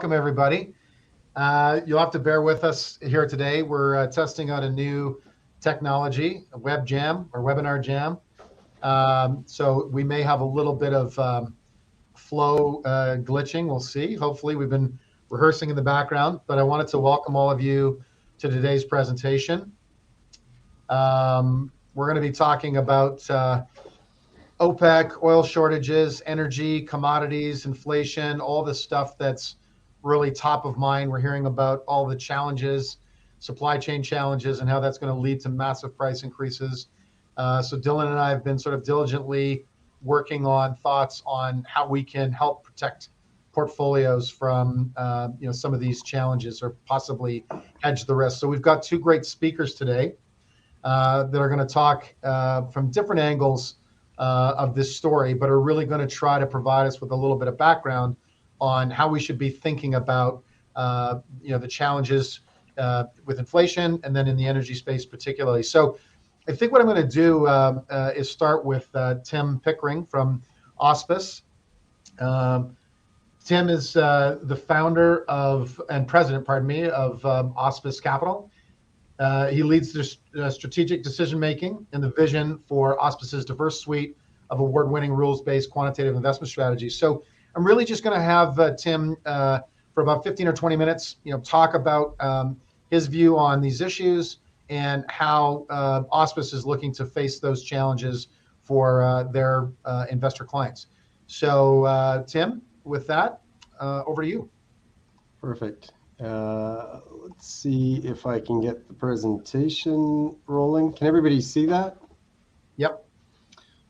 welcome everybody. You'll have to bear with us here today. We're testing out a new technology, a web jam or webinar jam. So we may have a little bit of flow glitching. We'll see. Hopefully, we've been rehearsing in the background, but I wanted to welcome all of you to today's presentation. We're going to be talking about OPEC, oil shortages, energy, commodities, inflation, all the stuff that's really top of mind. We're hearing about all the challenges, supply chain challenges, and how that's going to lead to massive price increases. So Dylan and I have been sort of diligently working on thoughts on how we can help protect portfolios from some of these challenges or possibly hedge the risk. So we've got two great speakers today that are going to talk from different angles of this story, but are really going to try to provide us with a little bit of background on how we should be thinking about the challenges with inflation and then in the energy space particularly. So I think what I'm going to do is start with Tim Pickering from Auspice. Tim is the founder and president, of Auspice Capital. He leads the strategic decision-making and the vision for Auspice's diverse suite of award-winning rules-based quantitative investment strategies. So I'm really just going to have Tim for about 15 or 20 minutes, talk about his view on these issues and how Auspice is looking to face those challenges for their investor clients. So Tim, with that, over to you. Perfect. Let's see if I can get the presentation rolling. Can everybody see that? Yep.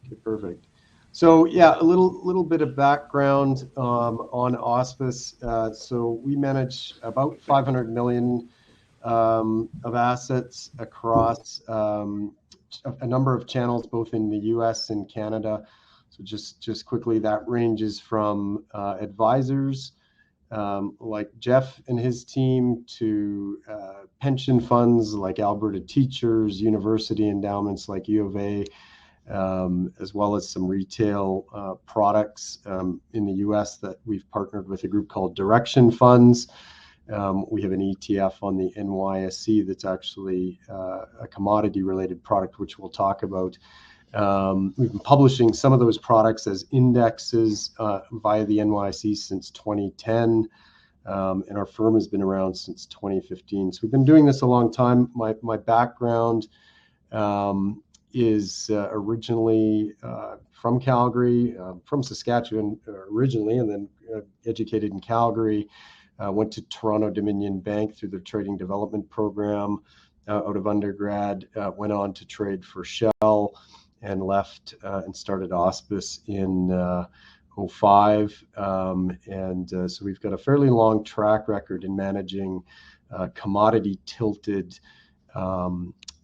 Okay, perfect. So yeah, a little bit of background on Auspice. So we manage about 500 million of assets across a number of channels, both in the U.S. and Canada. So just quickly, that ranges from advisors like Jeff and his team to pension funds like Alberta Teachers, university endowments like U of A, as well as some retail products in the U.S. that we've partnered with a group called Direction Funds. We have an ETF on the NYSE that's actually a commodity-related product, which we'll talk about. We've been publishing some of those products as indexes via the NYSE since 2010, and our firm has been around since 2015. So we've been doing this a long time. My background is originally from Calgary, from Saskatchewan originally, and then educated in Calgary. Went to Toronto Dominion Bank through their trading development program out of undergrad. Went on to trade for Shell and left and started Auspice in 2005. So we've got a fairly long track record in managing commodity tilted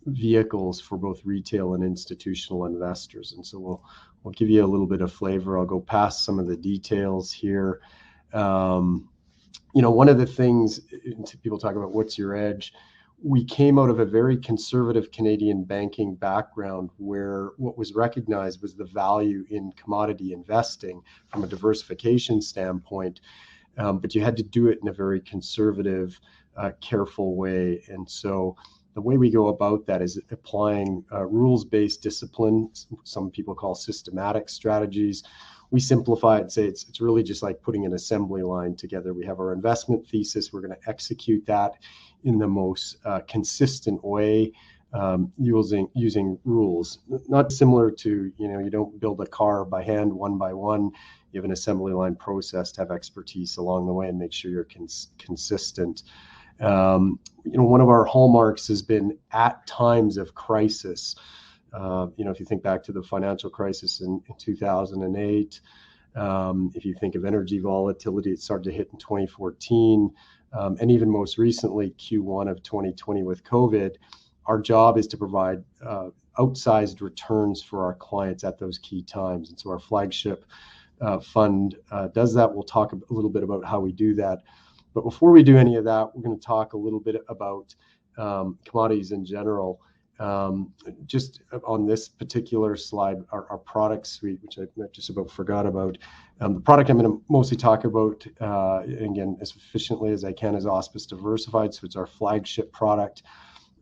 vehicles for both retail and institutional investors. And so we'll give you a little bit of flavor. I'll go past some of the details here. One of the things people talk about, what's your edge? We came out of a very conservative Canadian banking background where what was recognized was the value in commodity investing from a diversification standpoint, but you had to do it in a very conservative, careful way. And so the way we go about that is applying rules-based discipline, some people call systematic strategies. We simplify it and say it's really just like putting an assembly line together. We have our investment thesis. We're going to execute that in the most consistent way using rules. Not similar to, you don't build a car by hand one by one. You have an assembly line process to have expertise along the way and make sure you're consistent. One of our hallmarks has been at times of crisis. If you think back to the financial crisis in 2008, if you think of energy volatility, it started to hit in 2014, and even most recently, Q1 of 2020 with COVID, our job is to provide outsized returns for our clients at those key times. And so our flagship fund does that. We'll talk a little bit about how we do that. But before we do any of that, we're going to talk a little bit about commodities in general. Just on this particular slide, our product suite, which I just about forgot about. The product I'm going to mostly talk about, again, as efficiently as I can, is Auspice Diversified. So it's our flagship product.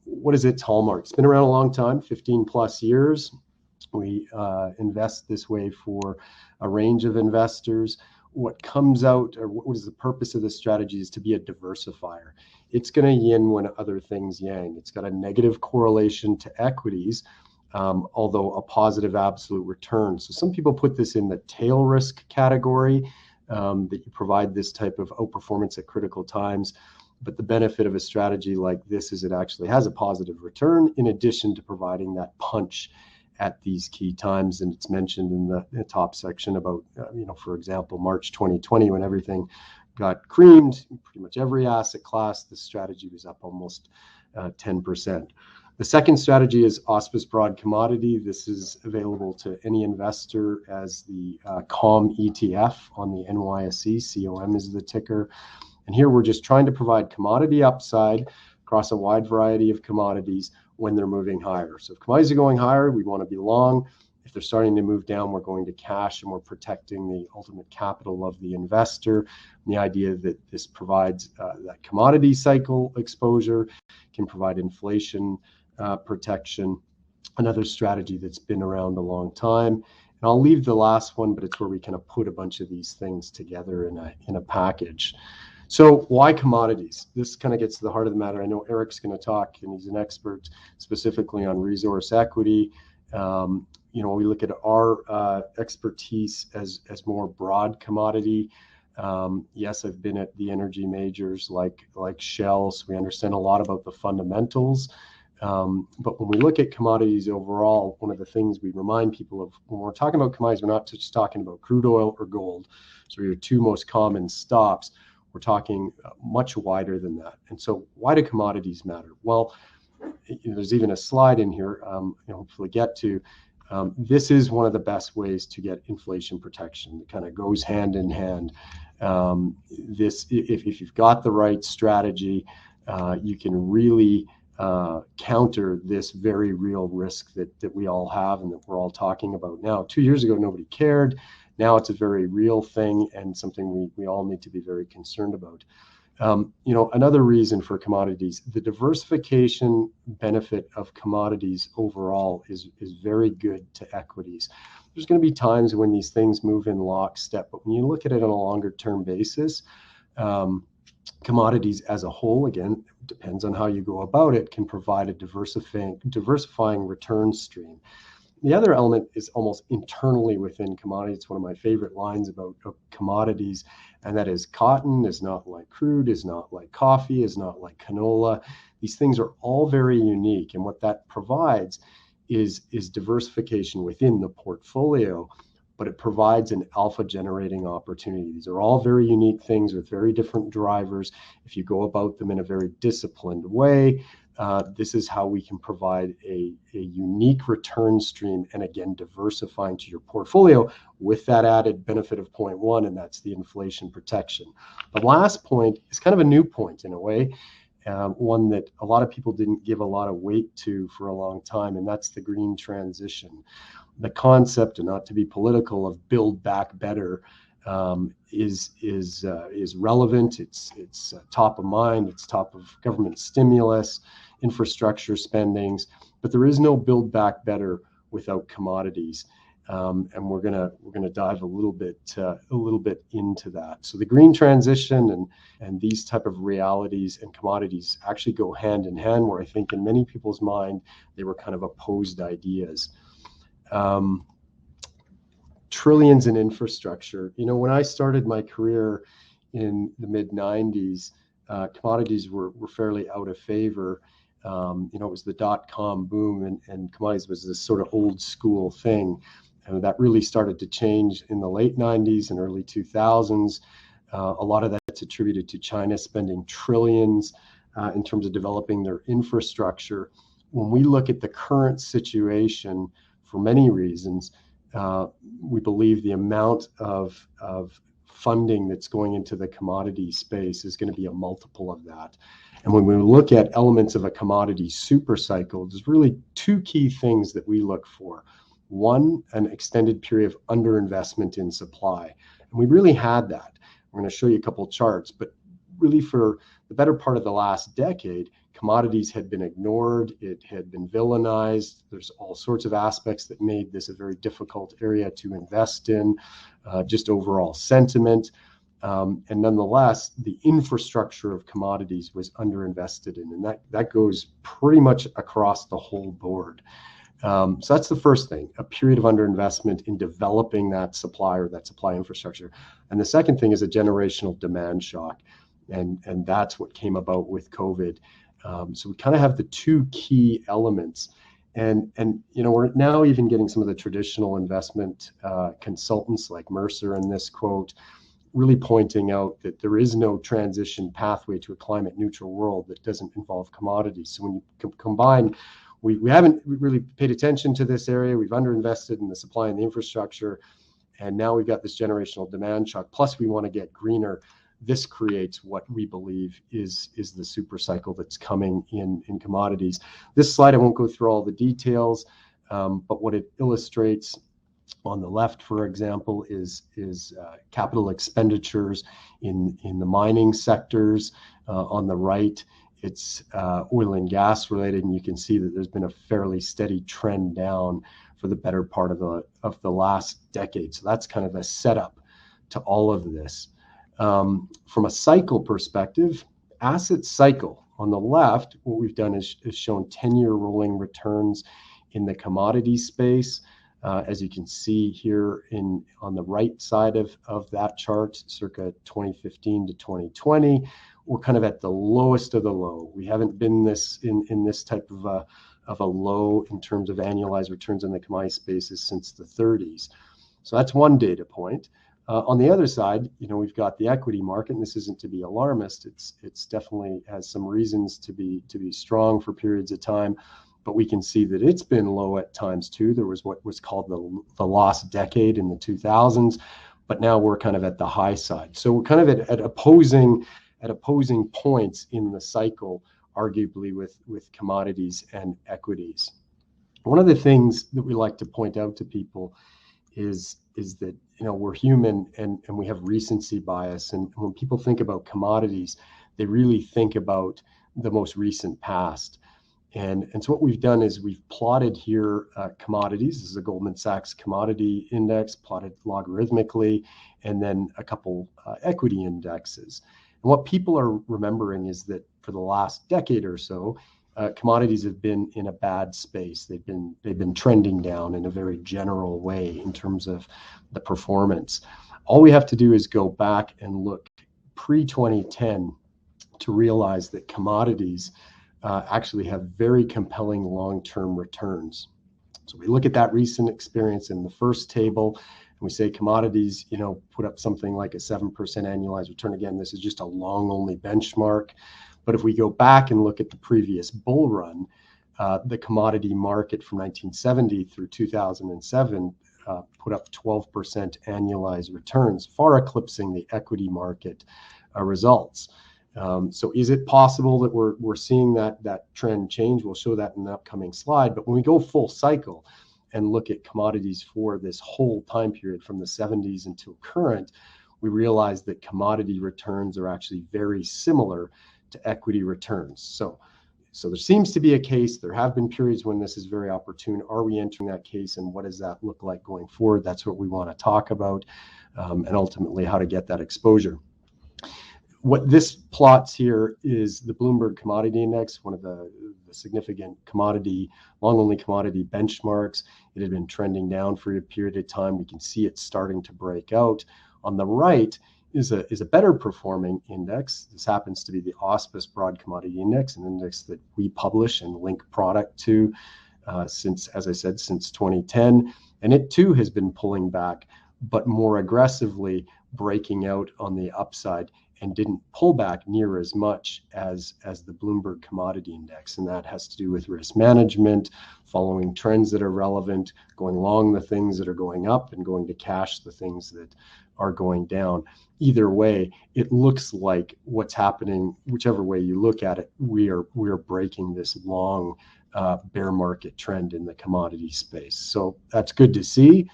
What is its hallmark? It's been around a long time, 15 plus years. We invest this way for a range of investors. What comes out, or what is the purpose of this strategy, is to be a diversifier. It's going to yin when other things yang. It's got a negative correlation to equities, although a positive absolute return. So some people put this in the tail risk category, that you provide this type of outperformance at critical times. But the benefit of a strategy like this is it actually has a positive return in addition to providing that punch at these key times. And it's mentioned in the top section about, for example, March 2020, when everything got creamed, pretty much every asset class, the strategy was up almost 10%. The second strategy is Auspice Broad Commodity. This is available to any investor as the COM ETF on the NYSE. COM is the ticker. And here we're just trying to provide commodity upside across a wide variety of commodities when they're moving higher. So if commodities are going higher, we want to be long. If they're starting to move down, we're going to cash, and we're protecting the ultimate capital of the investor. And the idea that this provides that commodity cycle exposure, can provide inflation protection, another strategy that's been around a long time. And I'll leave the last one, but it's where we kind of put a bunch of these things together in a package. So why commodities? This kind of gets to the heart of the matter. I know Eric's going to talk, and he's an expert specifically on resource equity. We look at our expertise as more broad commodity. Yes, I've been at the energy majors like Shell, so we understand a lot about the fundamentals. But when we look at commodities overall, one of the things we remind people of when we're talking about commodities, we're not just talking about crude oil or gold. So your two most common stops. We're talking much wider than that. And so why do commodities matter? Well, there's even a slide in here, hopefully get to. This is one of the best ways to get inflation protection. It kind of goes hand in hand. If you've got the right strategy, you can really counter this very real risk that we all have and that we're all talking about now. 2 years ago, nobody cared. Now it's a very real thing and something we all need to be very concerned about. Another reason for commodities, the diversification benefit of commodities overall is very good to equities. There's going to be times when these things move in lockstep, but when you look at it on a longer term basis, commodities as a whole, again, depends on how you go about it, can provide a diversifying return stream. The other element is almost internally within commodities. It's one of my favorite lines about commodities, and that is cotton is not like crude, is not like coffee, is not like canola. These things are all very unique, and what that provides is diversification within the portfolio, but it provides an alpha generating opportunity. These are all very unique things with very different drivers. If you go about them in a very disciplined way, this is how we can provide a unique return stream, and again, diversifying to your portfolio with that added benefit of point one, and that's the inflation protection. The last point is kind of a new point in a way, one that a lot of people didn't give a lot of weight to for a long time, and that's the green transition. The concept, and not to be political, of build back better is relevant. It's top of mind. It's top of government stimulus, infrastructure spendings, but there is no build back better without commodities. And we're gonna dive a little bit into that. So the green transition and these type of realities and commodities actually go hand in hand, where I think in many people's mind they were kind of opposed ideas. Trillions in infrastructure. When I started my career in the mid 90s, commodities were fairly out of favor. It was the dot-com boom, and commodities was this sort of old school thing. And that really started to change in the late 90s and early 2000s. A lot of that's attributed to China spending trillions in terms of developing their infrastructure. When we look at the current situation, for many reasons, we believe the amount of funding that's going into the commodity space is going to be a multiple of that. And when we look at elements of a commodity super cycle, there's really two key things that we look for. One, an extended period of underinvestment in supply. And we really had that. We're going to show you a couple of charts, but really for the better part of the last decade, commodities had been ignored, it had been villainized. There's all sorts of aspects that made this a very difficult area to invest in, just overall sentiment. And nonetheless, the infrastructure of commodities was underinvested in, and that goes pretty much across the whole board. So that's the first thing, a period of underinvestment in developing that supply or that supply infrastructure. And the second thing is a generational demand shock. And that's what came about with COVID. So we kind of have the two key elements. And we're now even getting some of the traditional investment consultants like Mercer in this quote, really pointing out that there is no transition pathway to a climate neutral world that doesn't involve commodities. So when you combine, we haven't really paid attention to this area. We've underinvested in the supply and the infrastructure. And now we've got this generational demand shock. Plus we want to get greener. This creates what we believe is the super cycle that's coming in commodities. This slide, I won't go through all the details, but what it illustrates on the left, for example, is capital expenditures in the mining sectors. On the right, it's oil and gas related, and you can see that there's been a fairly steady trend down for the better part of the last decade. So that's kind of the setup to all of this. From a cycle perspective, asset cycle on the left, what we've done is shown 10-year rolling returns in the commodity space. As you can see here on the right side of that chart, circa 2015 to 2020, we're kind of at the lowest of the low. We haven't been in this type of a low in terms of annualized returns in the commodity spaces since the 30s. So that's one data point. On the other side, we've got the equity market, and this isn't to be alarmist. It's definitely has some reasons to be strong for periods of time, but we can see that it's been low at times too. There was what was called the lost decade in the 2000s, but now we're kind of at the high side. So we're kind of at opposing points in the cycle, arguably with commodities and equities. One of the things that we like to point out to people is that we're human and we have recency bias, and when people think about commodities, they really think about the most recent past. And so what we've done is we've plotted here commodities. This is a Goldman Sachs commodity index plotted logarithmically, and then a couple equity indexes. And what people are remembering is that for the last decade or so, commodities have been in a bad space. They've been trending down in a very general way in terms of the performance. All we have to do is go back and look pre-2010 to realize that commodities actually have very compelling long-term returns. So we look at that recent experience in the first table, and we say commodities, put up something like a 7% annualized return. Again, this is just a long-only benchmark. But if we go back and look at the previous bull run, the commodity market from 1970 through 2007 put up 12% annualized returns, far eclipsing the equity market results. So is it possible that we're seeing that trend change? We'll show that in the upcoming slide. But when we go full cycle and look at commodities for this whole time period from the 70s until current, we realize that commodity returns are actually very similar to equity returns. So there seems to be a case. There have been periods when this is very opportune. Are we entering that case, and what does that look like going forward? That's what we want to talk about, and ultimately how to get that exposure. What this plots here is the Bloomberg Commodity Index, one of the significant long-only commodity benchmarks. It had been trending down for a period of time. We can see it starting to break out. On the right is a better performing index. This happens to be the Auspice Broad Commodity Index, an index that we publish and link product to since 2010. And it too has been pulling back, but more aggressively breaking out on the upside. and didn't pull back near as much as the Bloomberg Commodity Index. And that has to do with risk management, following trends that are relevant, going long the things that are going up, and going to cash the things that are going down. Either way, it looks like what's happening, whichever way you look at it, we are breaking this long bear market trend in the commodity space. So that's good to see.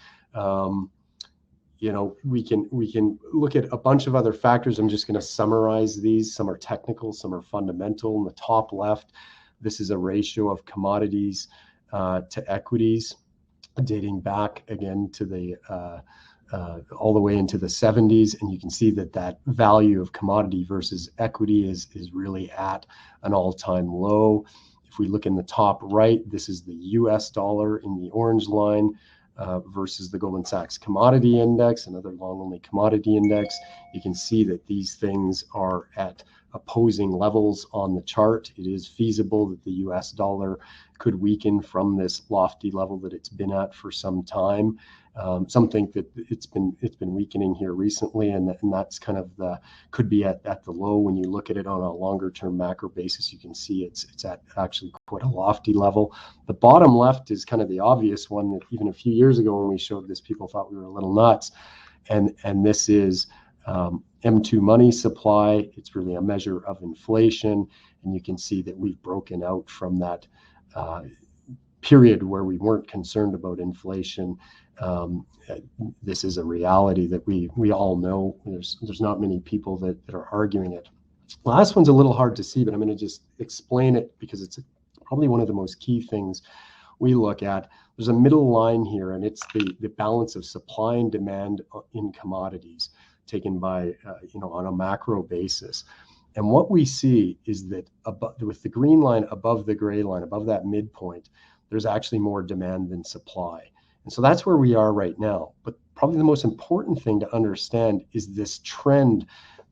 We can look at a bunch of other factors. I'm just going to summarize these. Some are technical, some are fundamental. In the top left, this is a ratio of commodities to equities, dating back again to the all the way into the 70s, and you can see that value of commodity versus equity is really at an all-time low. If we look in the top right, this is the US dollar in the orange line versus the Goldman Sachs Commodity Index, another long-only commodity index. You can see that these things are at opposing levels on the chart. It is feasible that the US dollar could weaken from this lofty level that it's been at for some time. Some think that it's been weakening here recently, and that's kind of could be at the low. When you look at it on a longer term macro basis, you can see it's at actually quite a lofty level. The bottom left is kind of the obvious one that even a few years ago when we showed this, people thought we were a little nuts, and this is M2 money supply. It's really a measure of inflation, and you can see that we've broken out from that period where we weren't concerned about inflation. This is a reality that we all know. There's not many people that are arguing it. Last one's a little hard to see, but I'm going to just explain it because it's probably one of the most key things we look at. There's a middle line here, and it's the balance of supply and demand in commodities taken by on a macro basis. And what we see is that with the green line above the gray line, above that midpoint, there's actually more demand than supply. And so that's where we are right now. But probably the most important thing to understand is this trend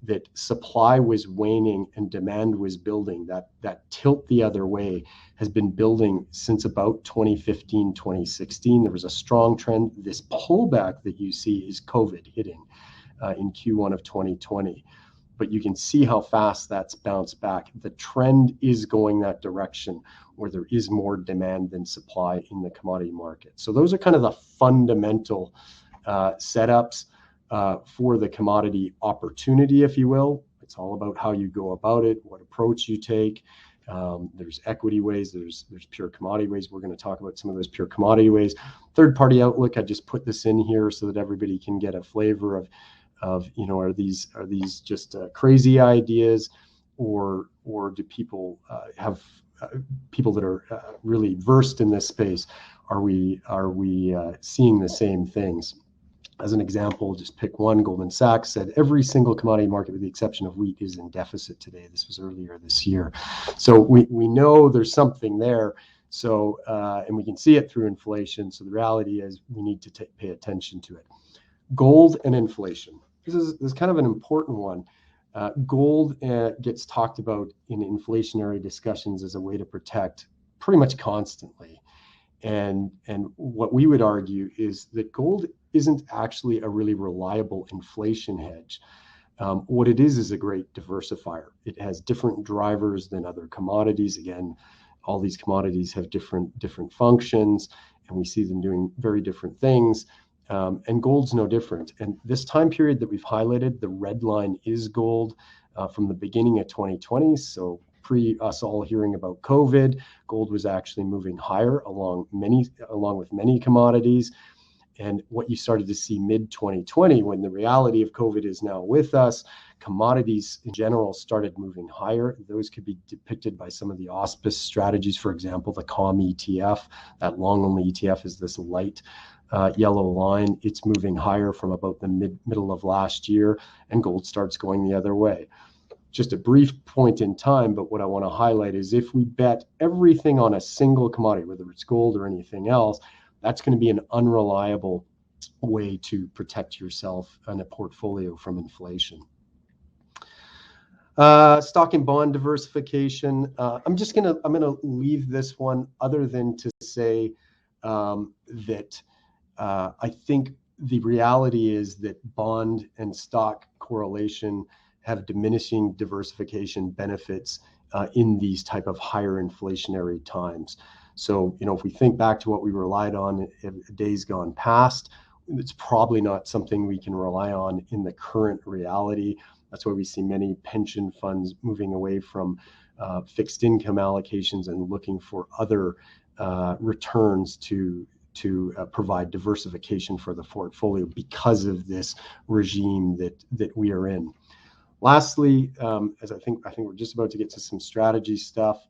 that supply was waning and demand was building. That tilt the other way has been building since about 2015, 2016. There was a strong trend. This pullback that you see is COVID hitting in Q1 of 2020. But you can see how fast that's bounced back. The trend is going that direction where there is more demand than supply in the commodity market. So those are kind of the fundamental setups for the commodity opportunity, if you will. It's all about how you go about it, what approach you take. There's equity ways, there's pure commodity ways. We're going to talk about some of those pure commodity ways. Third-party outlook, I just put this in here so that everybody can get a flavor of are these just crazy ideas, or do people have people that are really versed in this space? Are we seeing the same things? As an example, just pick one. Goldman Sachs said every single commodity market, with the exception of wheat, is in deficit today. This was earlier this year. So we know there's something there. So and we can see it through inflation. So the reality is we need to pay attention to it. Gold and inflation. This is kind of an important one. Gold gets talked about in inflationary discussions as a way to protect pretty much constantly. And what we would argue is that gold isn't actually a really reliable inflation hedge. What it is a great diversifier. It has different drivers than other commodities. Again, all these commodities have different functions, and we see them doing very different things. And gold's no different. And this time period that we've highlighted, the red line is gold from the beginning of 2020. So pre us all hearing about COVID, gold was actually moving higher along with many commodities. And what you started to see mid-2020, when the reality of COVID is now with us, commodities in general started moving higher. Those could be depicted by some of the Auspice strategies. For example, the COM ETF, that long-only ETF is this light yellow line. It's moving higher from about the middle of last year, and gold starts going the other way. Just a brief point in time, but what I want to highlight is if we bet everything on a single commodity, whether it's gold or anything else, that's going to be an unreliable way to protect yourself and a portfolio from inflation. Stock and bond diversification. I'm gonna leave this one, other than to say that I think the reality is that bond and stock correlation have diminishing diversification benefits in these type of higher inflationary times. So, if we think back to what we relied on in days gone past, it's probably not something we can rely on in the current reality. That's why we see many pension funds moving away from fixed income allocations and looking for other returns to provide diversification for the portfolio because of this regime that we are in. Lastly, as I think we're just about to get to some strategy stuff,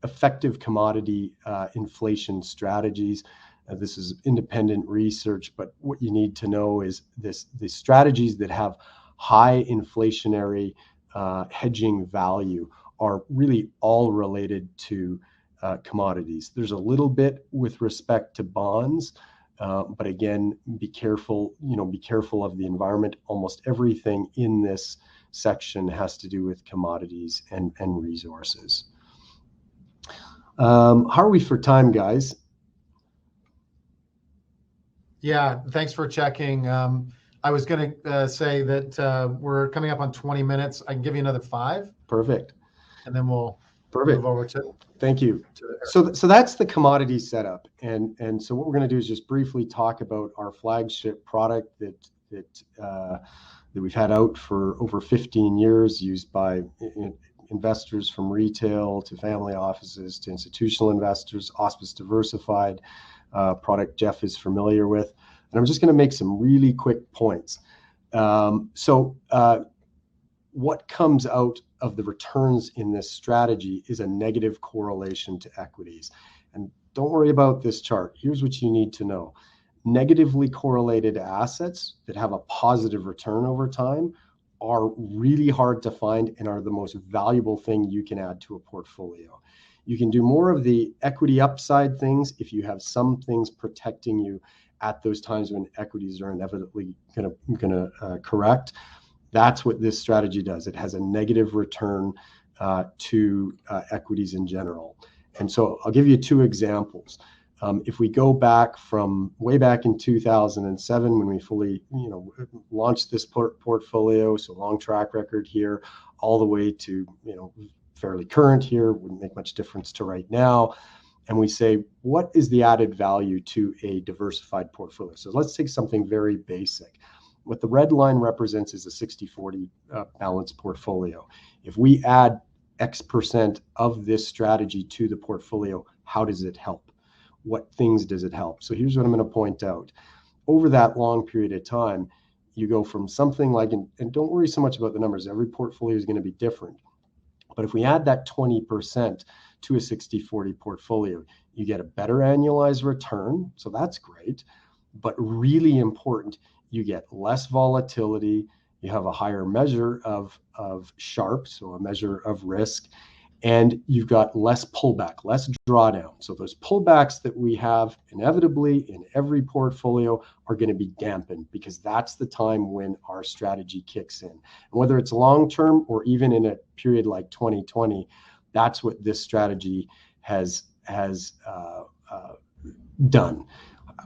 effective commodity inflation strategies. This is independent research, but what you need to know is the strategies that have high inflationary hedging value are really all related to commodities. There's a little bit with respect to bonds, but again, be careful. Be careful of the environment. Almost everything in this section has to do with commodities and resources. How are we for time, guys? Yeah, thanks for checking. I was going to say that we're coming up on 20 minutes. I can give you another 5. Perfect. And then we'll move over to. Thank you. So that's the commodity setup, and so what we're going to do is just briefly talk about our flagship product that we've had out for over 15 years, used by investors from retail to family offices to institutional investors. Auspice Diversified product Jeff is familiar with, and I'm just going to make some really quick points. What comes out of the returns in this strategy is a negative correlation to equities. And don't worry about this chart. Here's what you need to know. Negatively correlated assets that have a positive return over time are really hard to find and are the most valuable thing you can add to a portfolio. You can do more of the equity upside things if you have some things protecting you at those times when equities are inevitably going to correct. That's what this strategy does. It has a negative return to equities in general. And so I'll give you 2 examples. If we go back from way back in 2007, when we fully launched this portfolio, so long track record here, all the way to fairly current here, wouldn't make much difference to right now. And we say, what is the added value to a diversified portfolio? So let's take something very basic. What the red line represents is a 60-40 balanced portfolio. If we add X% of this strategy to the portfolio, how does it help? What things does it help? So here's what I'm going to point out. Over that long period of time, you go from something like, and don't worry so much about the numbers, every portfolio is going to be different. But if we add that 20% to a 60-40 portfolio, you get a better annualized return. So that's great. But really important, you get less volatility, you have a higher measure of Sharpe, so a measure of risk, and you've got less pullback, less drawdown. So those pullbacks that we have inevitably in every portfolio are going to be dampened, because that's the time when our strategy kicks in. And whether it's long-term or even in a period like 2020, that's what this strategy has done.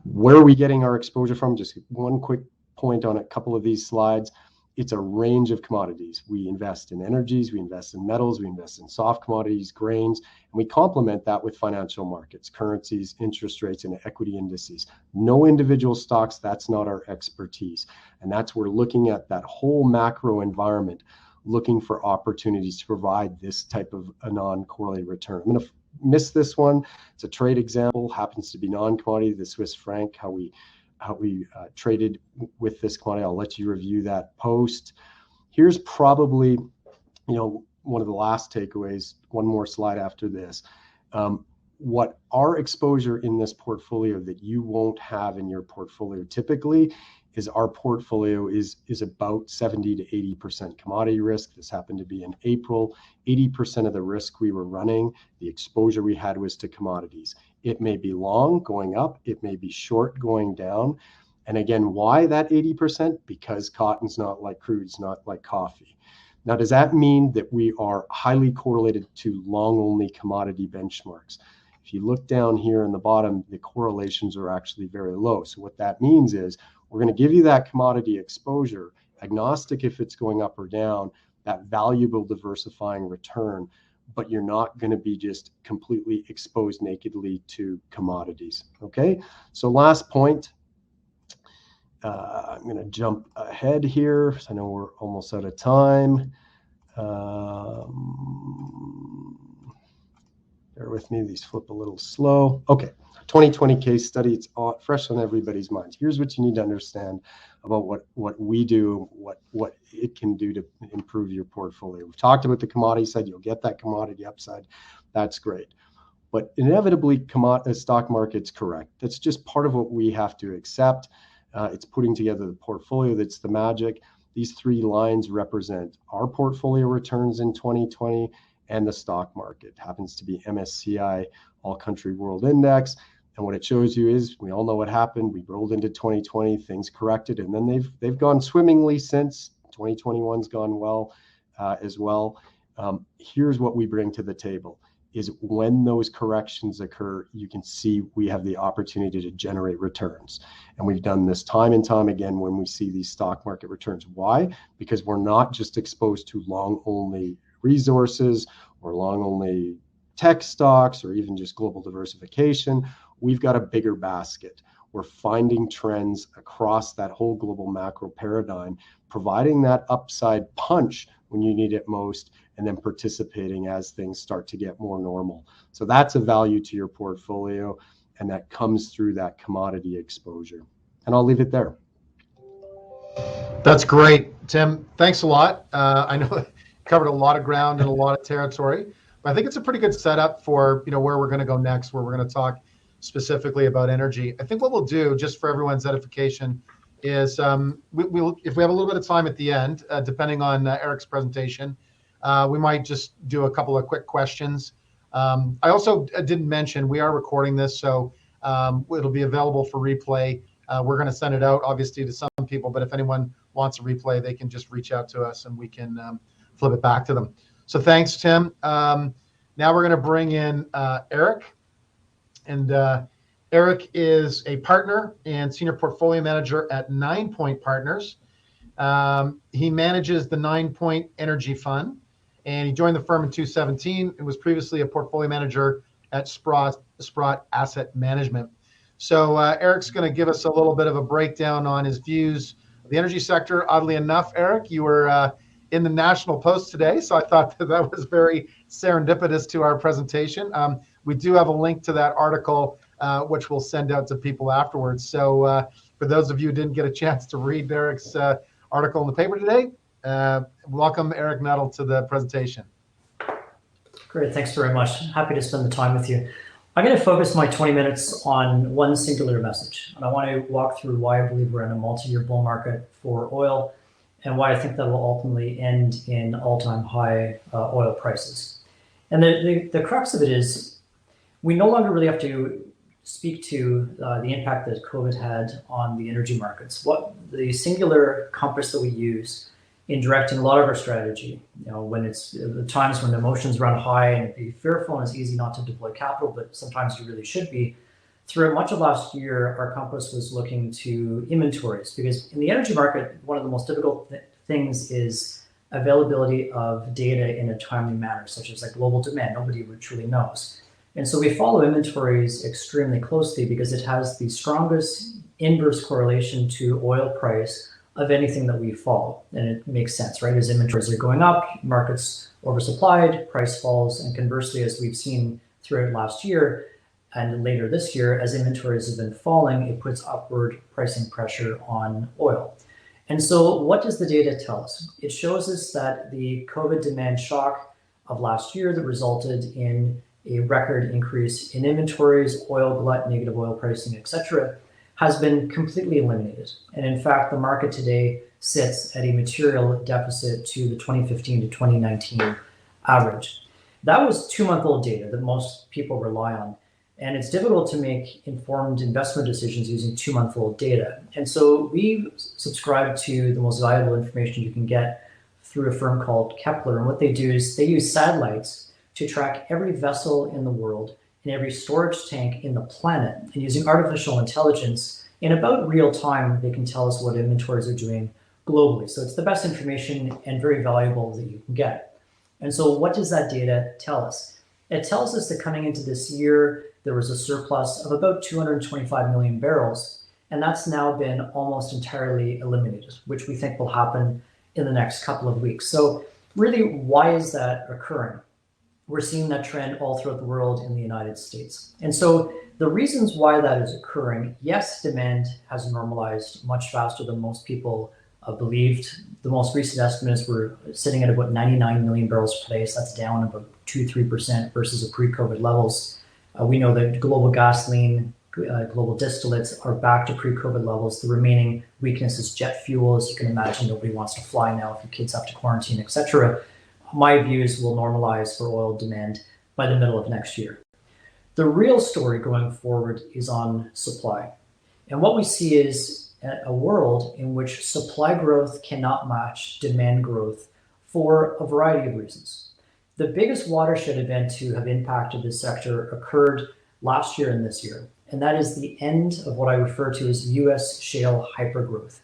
Where are we getting our exposure from? Just one quick point on a couple of these slides. It's a range of commodities. We invest in energies, we invest in metals, we invest in soft commodities, grains, and we complement that with financial markets, currencies, interest rates, and equity indices. No individual stocks, that's not our expertise. And that's where looking at that whole macro environment, looking for opportunities to provide this type of a non-correlated return. I'm going to miss this one. It's a trade example, happens to be non-commodity, the Swiss franc, how we traded with this commodity. I'll let you review that post. Here's probably, one of the last takeaways, one more slide after this. What our exposure in this portfolio that you won't have in your portfolio typically is our portfolio is about 70 to 80% commodity risk. This happened to be in April. 80% of the risk we were running, the exposure we had, was to commodities. It may be long going up, it may be short going down. And again, why that 80%? Because cotton's not like crude, it's not like coffee. Now, does that mean that we are highly correlated to long-only commodity benchmarks? If you look down here in the bottom, the correlations are actually very low. So what that means is we're going to give you that commodity exposure, agnostic if it's going up or down, that valuable diversifying return, but you're not going to be just completely exposed nakedly to commodities. Okay, so last point. I'm going to jump ahead here. I know we're almost out of time. Bear with me, these flip a little slow. Okay, 2020 case study, it's fresh on everybody's minds. Here's what you need to understand about what we do, what it can do to improve your portfolio. We've talked about the commodity side, you'll get that commodity upside, that's great. But inevitably, the stock market's correct. That's just part of what we have to accept. It's putting together the portfolio that's the magic. These three lines represent our portfolio returns in 2020 and the stock market. It happens to be MSCI All Country World Index. And what it shows you is, we all know what happened. We rolled into 2020, things corrected, and then they've gone swimmingly since. 2021's gone well as well. Here's what we bring to the table. Is when those corrections occur, you can see we have the opportunity to generate returns. And we've done this time and time again when we see these stock market returns. Why? Because we're not just exposed to long-only resources or long-only tech stocks or even just global diversification. We've got a bigger basket. We're finding trends across that whole global macro paradigm, providing that upside punch when you need it most, and then participating as things start to get more normal. So that's a value to your portfolio, and that comes through that commodity exposure. And I'll leave it there. That's great, Tim. Thanks a lot. I know we covered a lot of ground and a lot of territory, but I think it's a pretty good setup for where we're going to go next, where we're going to talk specifically about energy. I think what we'll do, just for everyone's edification, is we'll, if we have a little bit of time at the end, depending on Eric's presentation, we might just do a couple of quick questions. I also didn't mention we are recording this, so it'll be available for replay. We're going to send it out, obviously, to some people, but if anyone wants a replay, they can just reach out to us and we can flip it back to them. So thanks, Tim. Now we're going to bring in Eric. And Eric is a partner and senior portfolio manager at 9 Point Partners. He manages the 9 Point Energy Fund, and he joined the firm in 2017 and was previously a portfolio manager at Sprott Asset Management. So Eric's going to give us a little bit of a breakdown on his views of the energy sector. Oddly enough, Eric, you were in the National Post today, so I thought that was very serendipitous to our presentation. We do have a link to that article, which we'll send out to people afterwards. So for those of you who didn't get a chance to read Eric's article in the paper today, welcome Eric Nettle to the presentation. Great, thanks very much. Happy to spend the time with you. I'm going to focus my 20 minutes on one singular message, and I want to walk through why I believe we're in a multi-year bull market for oil and why I think that will ultimately end in all-time high oil prices. And the crux of it is we no longer really have to speak to the impact that COVID had on the energy markets. What the singular compass that we use in directing a lot of our strategy, when it's the times when emotions run high and be fearful and it's easy not to deploy capital, but sometimes you really should be. Throughout much of last year, our compass was looking to inventories, because in the energy market, one of the most difficult things is availability of data in a timely manner, such as like global demand. Nobody truly knows. And so we follow inventories extremely closely because it has the strongest inverse correlation to oil price of anything that we follow. And it makes sense, right? As inventories are going up, markets oversupplied, price falls, and conversely, as we've seen throughout last year and later this year, as inventories have been falling, it puts upward pricing pressure on oil. And so what does the data tell us? It shows us that the COVID demand shock of last year that resulted in a record increase in inventories, oil glut, negative oil pricing, etc., has been completely eliminated. And in fact, the market today sits at a material deficit to the 2015 to 2019 average. That was 2-month-old data that most people rely on. And it's difficult to make informed investment decisions using 2-month-old data. And so we subscribe to the most valuable information you can get through a firm called Kepler. And what they do is they use satellites to track every vessel in the world and every storage tank in the planet. And using artificial intelligence, in about real time, they can tell us what inventories are doing globally. So it's the best information and very valuable that you can get. And so what does that data tell us? It tells us that coming into this year, there was a surplus of about 225 million barrels, and that's now been almost entirely eliminated, which we think will happen in the next couple of weeks. So really, why is that occurring? We're seeing that trend all throughout the world in the United States. And so the reasons why that is occurring, yes, demand has normalized much faster than most people believed. The most recent estimates were sitting at about 99 million barrels per day, so that's down about 2-3% versus the pre-COVID levels. We know that global gasoline, global distillates are back to pre-COVID levels. The remaining weakness is jet fuel. As you can imagine, nobody wants to fly now if your kids have to quarantine, etc. My views will normalize for oil demand by the middle of next year. The real story going forward is on supply. And what we see is a world in which supply growth cannot match demand growth for a variety of reasons. The biggest watershed event to have impacted this sector occurred last year and this year, and that is the end of what I refer to as US shale hypergrowth.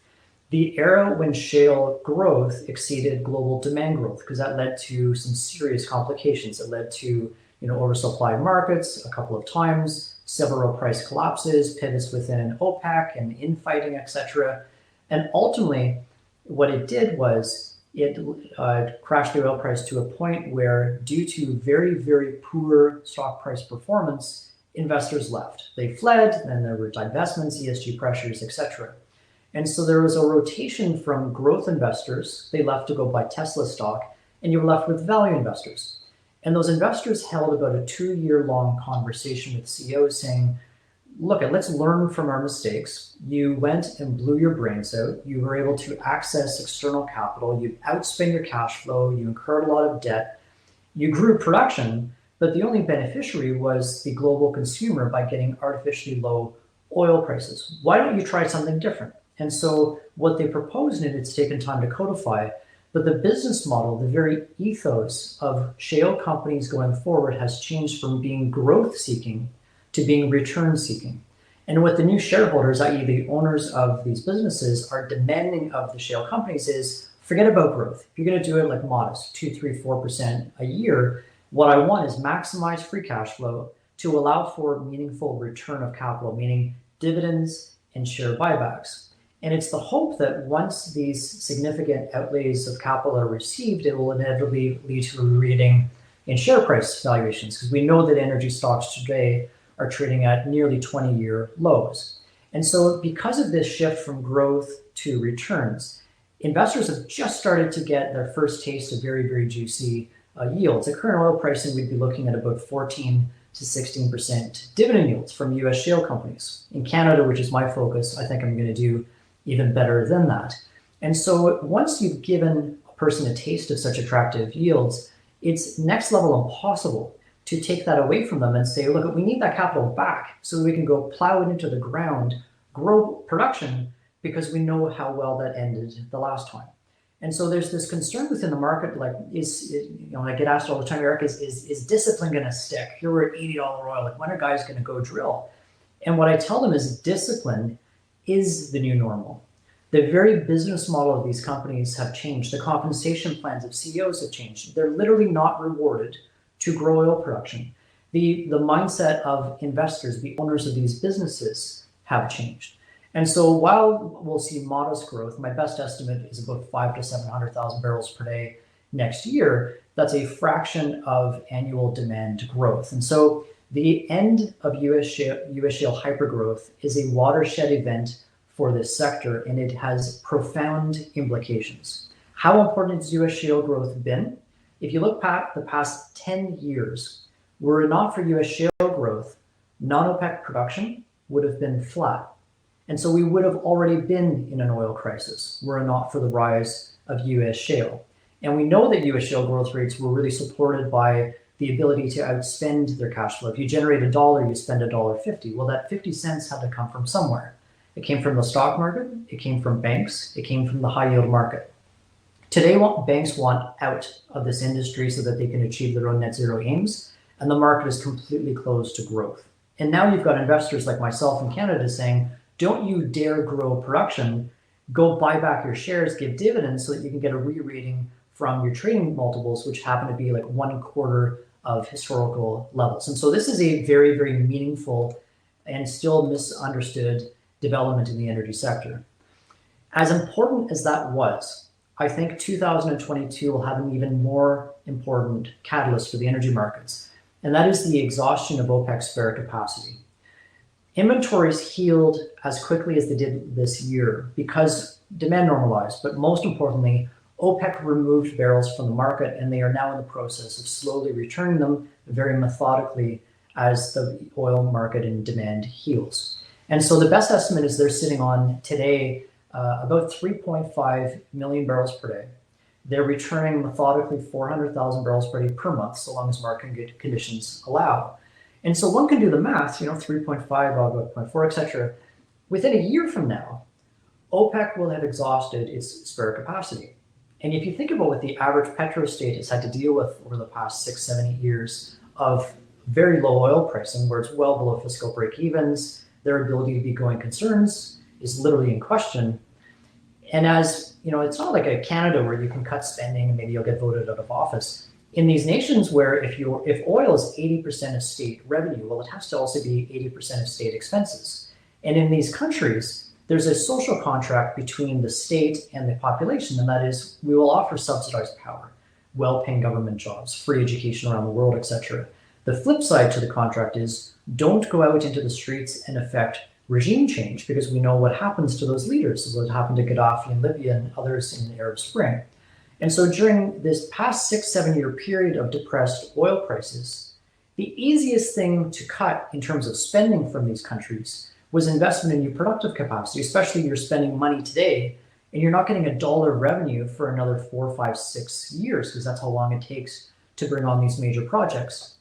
The era when shale growth exceeded global demand growth, because that led to some serious complications. It led to oversupplied markets a couple of times, several price collapses, pivots within OPEC and infighting, etc. And ultimately, what it did was it crashed the oil price to a point where, due to very, very poor stock price performance, investors left. They fled, then there were divestments, ESG pressures, etc. And so there was a rotation from growth investors. They left to go buy Tesla stock, and you were left with value investors. And those investors held about a 2-year-long conversation with CEOs saying, look, let's learn from our mistakes. You went and blew your brains out. You were able to access external capital. You outspent your cash flow. You incurred a lot of debt. You grew production, but the only beneficiary was the global consumer by getting artificially low oil prices. Why don't you try something different? And so what they proposed, and it's taken time to codify, but the business model, the very ethos of shale companies going forward has changed from being growth seeking to being return seeking. And what the new shareholders, i.e. the owners of these businesses, are demanding of the shale companies is, forget about growth. If you're going to do it like modest, 2, 3, 4% a year, what I want is maximize free cash flow to allow for meaningful return of capital, meaning dividends and share buybacks. And it's the hope that once these significant outlays of capital are received, it will inevitably lead to a re-rating in share price valuations, because we know that energy stocks today are trading at nearly 20-year lows. And so because of this shift from growth to returns, investors have just started to get their first taste of very, very juicy yields. At current oil pricing, we'd be looking at about 14 to 16% dividend yields from US shale companies. In Canada, which is my focus, I think I'm going to do even better than that. And so once you've given a person a taste of such attractive yields, it's next level impossible to take that away from them and say, look, we need that capital back so we can go plow it into the ground, grow production, because we know how well that ended the last time. And so there's this concern within the market, like, I get asked all the time, Eric, is discipline going to stick? Here we're at $80 oil, like, when are guys going to go drill? And what I tell them is discipline is the new normal. The very business model of these companies have changed. The compensation plans of CEOs have changed. They're literally not rewarded to grow oil production. The mindset of investors, the owners of these businesses, have changed. And so while we'll see modest growth, my best estimate is about 500,000 to 700,000 barrels per day next year. That's a fraction of annual demand growth. And so the end of US shale hypergrowth is a watershed event for this sector, and it has profound implications. How important has US shale growth been? If you look back the past 10 years, were it not for US shale growth, non-OPEC production would have been flat. And so we would have already been in an oil crisis were it not for the rise of US shale. And we know that US shale growth rates were really supported by the ability to outspend their cash flow. If you generate $1, you spend $1.50. Well, that 50 cents had to come from somewhere. It came from the stock market, it came from banks, it came from the high yield market. Today, banks want out of this industry so that they can achieve their own net zero aims, and the market is completely closed to growth. And now you've got investors like myself in Canada saying, don't you dare grow production go buy back your shares, give dividends so that you can get a re-rating from your trading multiples, which happen to be like 1/4 of historical levels. And so this is a very, very meaningful and still misunderstood development in the energy sector. As important as that was, I think 2022 will have an even more important catalyst for the energy markets, and that is the exhaustion of OPEC spare capacity. Inventories healed as quickly as they did this year because demand normalized, but most importantly, OPEC removed barrels from the market, and they are now in the process of slowly returning them very methodically as the oil market and demand heals. And so the best estimate is they're sitting on today about 3.5 million barrels per day. They're returning methodically 400,000 barrels per day per month, so long as market conditions allow. And so one can do the math, 3.5 out of 0.4, etc. Within a year from now, OPEC will have exhausted its spare capacity. And if you think about what the average petrostate has had to deal with over the past 6, 7, 8 years of very low oil pricing, where it's well below fiscal break-evens, their ability to be going concerns is literally in question. And as it's not like a Canada where you can cut spending and maybe you'll get voted out of office. In these nations where if oil is 80% of state revenue, well, it has to also be 80% of state expenses. And in these countries, there's a social contract between the state and the population, and that is we will offer subsidized power, well-paying government jobs, free education around the world, etc. The flip side to the contract is don't go out into the streets and affect regime change, because we know what happens to those leaders, what happened to Gaddafi in Libya and others in the Arab Spring. And so during this past 6-7 year period of depressed oil prices, the easiest thing to cut in terms of spending from these countries was investment in new productive capacity, especially if you're spending money today and you're not getting $1 revenue for another 4, 5, 6 years, because that's how long it takes to bring on these major projects.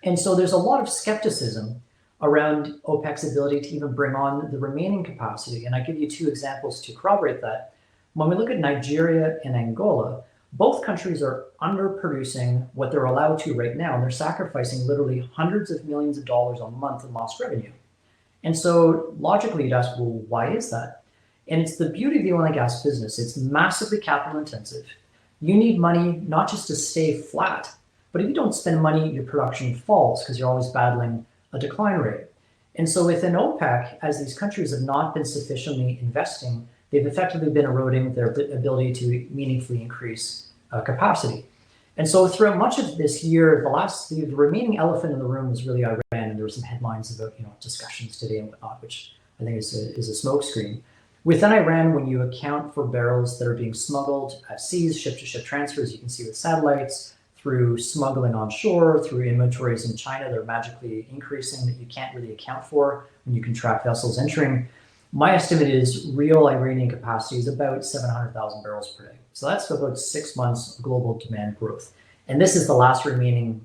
And so there's a lot of skepticism around OPEC's ability to even bring on the remaining capacity. And I give you 2 examples to corroborate that. When we look at Nigeria and Angola, both countries are underproducing what they're allowed to right now, and they're sacrificing literally hundreds of millions of dollars a month in lost revenue. And so logically, you'd ask, well, why is that? And it's the beauty of the oil and gas business. It's massively capital intensive. You need money not just to stay flat, but if you don't spend money, your production falls because you're always battling a decline rate. And so within OPEC, as these countries have not been sufficiently investing, they've effectively been eroding their ability to meaningfully increase capacity. And so throughout much of this year, the remaining elephant in the room is really Iran, and there were some headlines about discussions today and whatnot, which I think is a smokescreen. Within Iran, when you account for barrels that are being smuggled at seas, ship-to-ship transfers, you can see with satellites, through smuggling on shore, through inventories in China, they're magically increasing that you can't really account for when you can track vessels entering. My estimate is real Iranian capacity is about 700,000 barrels per day. So that's about 6 months of global demand growth. And this is the last remaining,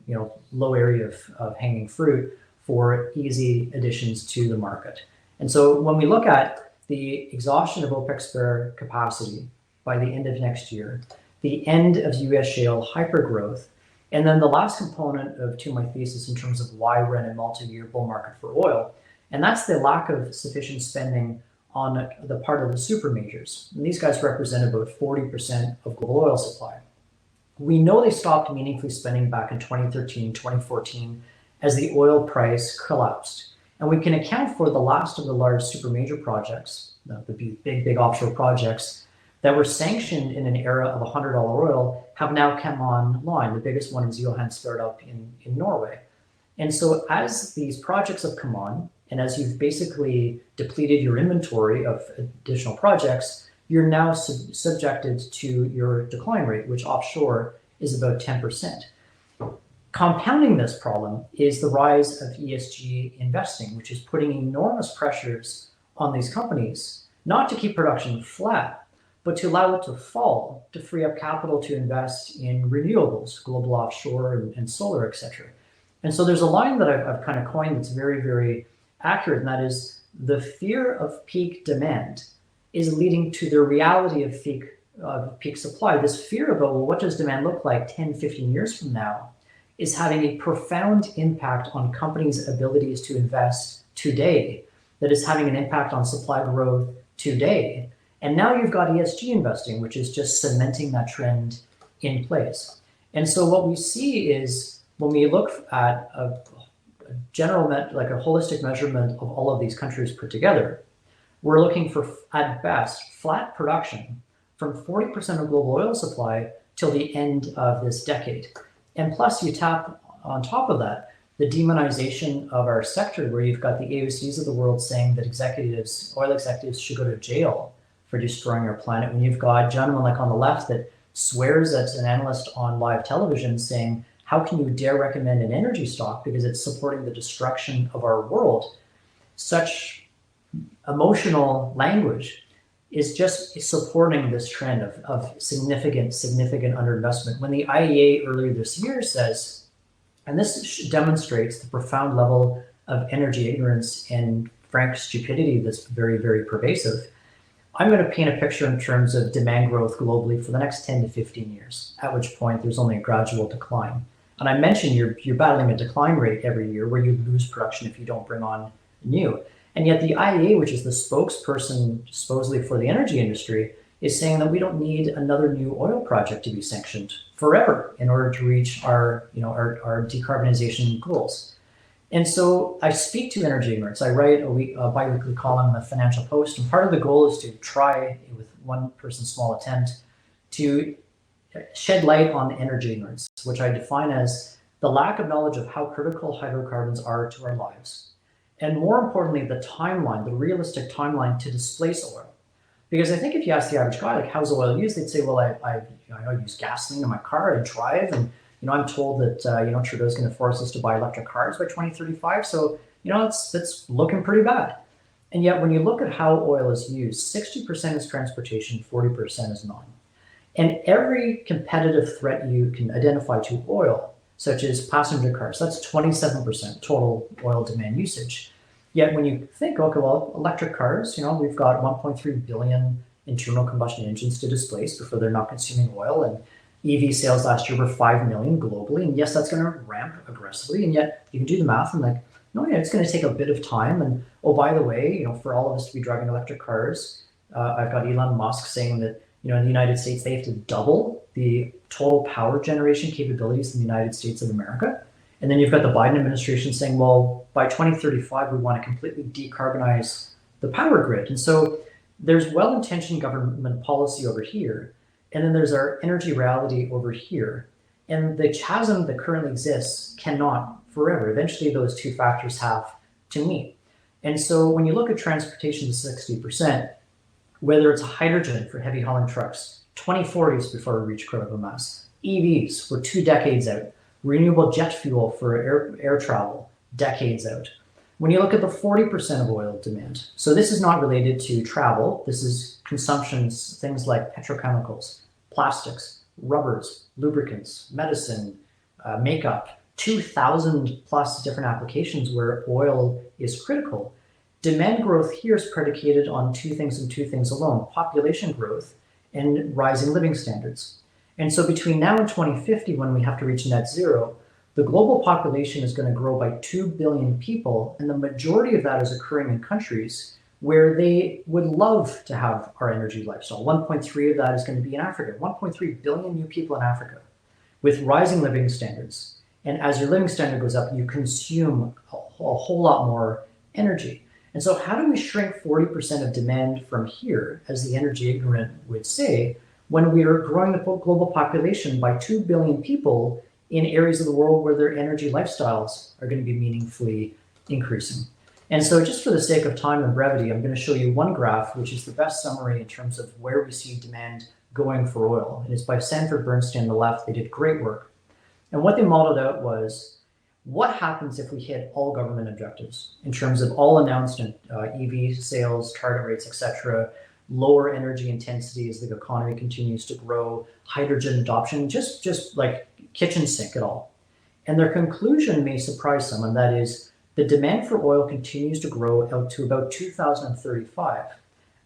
low area of hanging fruit for easy additions to the market. And so when we look at the exhaustion of OPEC spare capacity by the end of next year, the end of US shale hypergrowth, and then the last component to my thesis in terms of why we're in a multi-year bull market for oil, and that's the lack of sufficient spending on the part of the supermajors. And these guys represent about 40% of global oil supply. We know they stopped meaningfully spending back in 2013, 2014, as the oil price collapsed. And we can account for the last of the large supermajor projects, the big offshore projects, that were sanctioned in an era of $100 oil have now come online. The biggest one is Johan Sverdrup in Norway. And so as these projects have come on, and as you've basically depleted your inventory of additional projects, you're now subjected to your decline rate, which offshore is about 10%. Compounding this problem is the rise of ESG investing, which is putting enormous pressures on these companies, not to keep production flat, but to allow it to fall, to free up capital to invest in renewables, global offshore and solar, etc. And so there's a line that I've kind of coined that's very, very accurate, and that is the fear of peak demand is leading to the reality of peak supply. This fear about, well, what does demand look like 10, 15 years from now is having a profound impact on companies' abilities to invest today, that is having an impact on supply growth today. And now you've got ESG investing, which is just cementing that trend in place. And so what we see is when we look at a general, like a holistic measurement of all of these countries put together, we're looking for, at best, flat production from 40% of global oil supply till the end of this decade. And plus you tap on top of that, the demonization of our sector, where you've got the AOCs of the world saying that oil executives should go to jail for destroying our planet, when you've got a gentleman like on the left that swears at an analyst on live television saying, how can you dare recommend an energy stock because it's supporting the destruction of our world? Such emotional language is just supporting this trend of significant underinvestment. When the IEA earlier this year says, and this demonstrates the profound level of energy ignorance and frank stupidity that's very, very pervasive, I'm going to paint a picture in terms of demand growth globally for the next 10 to 15 years, at which point there's only a gradual decline. And I mentioned you're battling a decline rate every year where you lose production if you don't bring on new. And yet the IEA, which is the spokesperson supposedly for the energy industry, is saying that we don't need another new oil project to be sanctioned forever in order to reach our decarbonization goals. And so I speak to energy ignorance. I write a bi-weekly column in the Financial Post, and part of the goal is to try, with one person's small attempt, to shed light on energy ignorance, which I define as the lack of knowledge of how critical hydrocarbons are to our lives. And more importantly, the timeline, the realistic timeline to displace oil. Because I think if you ask the average guy, like, how's oil used? They'd say, well, I use gasoline in my car, I drive, and I'm told that Trudeau's going to force us to buy electric cars by 2035. So it's looking pretty bad. And yet, when you look at how oil is used, 60% is transportation, 40% is non. And every competitive threat you can identify to oil, such as passenger cars, that's 27% total oil demand usage. Yet when you think, okay, well, electric cars, we've got 1.3 billion internal combustion engines to displace before they're not consuming oil. And EV sales last year were 5 million globally. And yes, that's going to ramp aggressively. And yet you can do the math and it's going to take a bit of time. And oh, by the way, for all of us to be driving electric cars, I've got Elon Musk saying that, in the United States, they have to double the total power generation capabilities in the United States of America. And then you've got the Biden administration saying, well, by 2035, we want to completely decarbonize the power grid. And so there's well-intentioned government policy over here, and then there's our energy reality over here. And the chasm that currently exists cannot forever. Eventually, those two factors have to meet. And so when you look at transportation to 60%, whether it's hydrogen for heavy hauling trucks, 2040s before we reach critical mass, EVs, we're 2 decades out, renewable jet fuel for air travel, decades out. When you look at the 40% of oil demand, so this is not related to travel, this is consumptions, things like petrochemicals, plastics, rubbers, lubricants, medicine, makeup, 2,000 plus different applications where oil is critical. Demand growth here is predicated on two things and two things alone: population growth and rising living standards. And so between now and 2050, when we have to reach net zero, the global population is going to grow by 2 billion people, and the majority of that is occurring in countries where they would love to have our energy lifestyle. 1.3 of that is going to be in Africa, 1.3 billion new people in Africa with rising living standards. And as your living standard goes up, you consume a whole lot more energy. And so how do we shrink 40% of demand from here, as the energy ignorant would say, when we are growing the global population by 2 billion people in areas of the world where their energy lifestyles are going to be meaningfully increasing? And so just for the sake of time and brevity, I'm going to show you one graph, which is the best summary in terms of where we see demand going for oil. And it's by Sanford Bernstein on the left. They did great work. And what they modeled out was, what happens if we hit all government objectives in terms of all announced EV sales, target rates, etc., lower energy intensity as the economy continues to grow, hydrogen adoption, just like kitchen sink at all. And their conclusion may surprise some, and that is the demand for oil continues to grow out to about 2035,